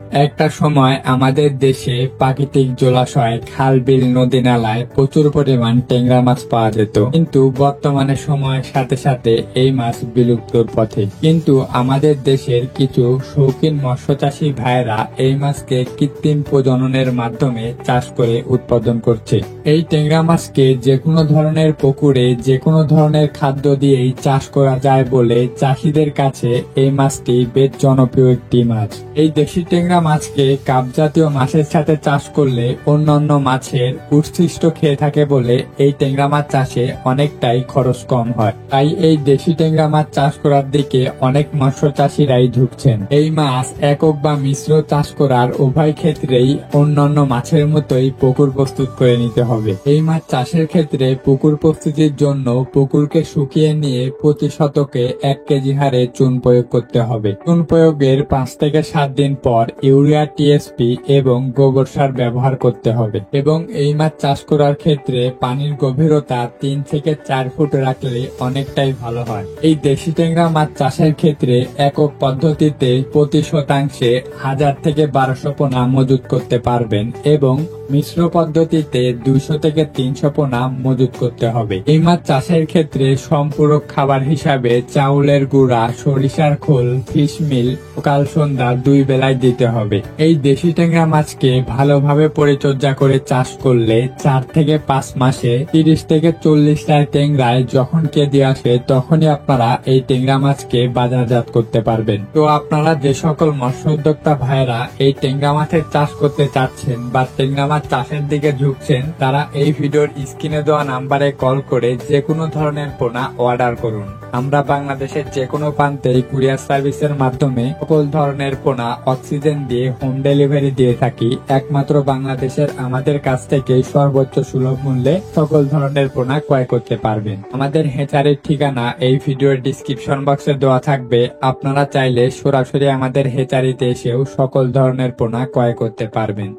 একটা সময় আমাদের দেশে প্রাকৃতিক জলাশয়, খাল, বিল, নদী নালায় প্রচুর পরিমাণ ট্যাংরা মাছ পাওয়া যেত, কিন্তু বর্তমানে সময়ের সাথে সাথে এই মাছ বিলুপ্তর পথে। কিন্তু আমাদের দেশের কিছু শৌখিন মৎস্যচাষী ভাইয়েরা এই মাছকে কৃত্রিম প্রজননের মাধ্যমে চাষ করে উৎপাদন করছে। এই ট্যাংরা মাছকে যে কোনো ধরনের পুকুরে যে কোনো ধরনের খাদ্য দিয়েই চাষ করা যায় বলে চাষিদের কাছে এই মাছটি বেশ জনপ্রিয় একটি মাছ। এই দেশি ট্যাংরা মাছকে কাপ জাতীয় মাছের সাথে চাষ করলে অন্যান্য মাছের উচ্ছিষ্ট খেয়ে থাকে বলে এই ট্যাংরা মাছ চাষে অনেকটাই খরচ কম হয়। তাই এই দেশি ট্যাংরা মাছ চাষ করার দিকে অনেক মৎস্য চাষিরাই ঝুঁকছেন। এই মাছ একক বা মিশ্র চাষ করার উভয় ক্ষেত্রেই অন্যান্য মাছের মতোই পুকুর প্রস্তুত করে নিতে হবে। এই মাছ চাষের ক্ষেত্রে পুকুর প্রস্তুতির জন্য পুকুরকে শুকিয়ে নিয়ে প্রতি শতকে 1 কেজি হারে চুন প্রয়োগ করতে হবে। চুন প্রয়োগের 5 থেকে 7 দিন পর ইউরিয়া, টিএসপি এবং গোবর সার ব্যবহার করতে হবে। এবং এই মাছ চাষ করার ক্ষেত্রে পানির গভীরতা 3 থেকে 4 ফুট রাখলে অনেকটাই ভালো হয়। এই দেশি ট্যাংরা মাছ চাষের ক্ষেত্রে একক পদ্ধতিতে প্রতি শতাংশে 1000 থেকে 1200 পোনা মজুত করতে পারবেন এবং মিশ্র পদ্ধতিতে 200 থেকে 300 পোনা মজুত করতে হবে। এই মাছ চাষের ক্ষেত্রে সম্পূরক খাবার হিসাবে চাউলের গুঁড়া, সরিষার খোল, ফিশ মিল সকাল সন্ধ্যা 2 বেলায় দিতে হবে। এই দেশি ট্যাংরা মাছকে ভালোভাবে পরিচর্যা করে চাষ করলে 4 থেকে 5 মাসে 30 থেকে 40টায় ট্যাংরায় যখন কেজি আসে তখনই আপনারা এই ট্যাংরা মাছকে বাজারজাত করতে পারবেন। তো আপনারা যে সকল মৎস্য উদ্যোক্তা ভাইয়েরা এই ট্যাংরা মাছের চাষ করতে চাচ্ছেন বা ট্যাংরা মাছ চাষের দিকে ঝুঁকছেন, তারা এই ভিডিওর স্ক্রিনে দেওয়া নাম্বারে কল করে যে কোনো ধরনের পোনা অর্ডার করুন। আমরা বাংলাদেশের যে কোনো প্রান্তে কুরিয়ার সার্ভিসের মাধ্যমে সকল ধরনের পোনা অক্সিজেন দিয়ে হোম ডেলিভারি দিয়ে থাকি। একমাত্র বাংলাদেশের আমাদের কাছ থেকে সর্বোচ্চ সুলভ মূল্যে সকল ধরনের পোনা ক্রয় করতে পারবেন। আমাদের হ্যাচারির ঠিকানা এই ভিডিওর ডিসক্রিপশন বক্সে দেওয়া থাকবে। আপনারা চাইলে সরাসরি আমাদের হ্যাচারিতে এসেও সকল ধরনের পোনা ক্রয় করতে পারবেন।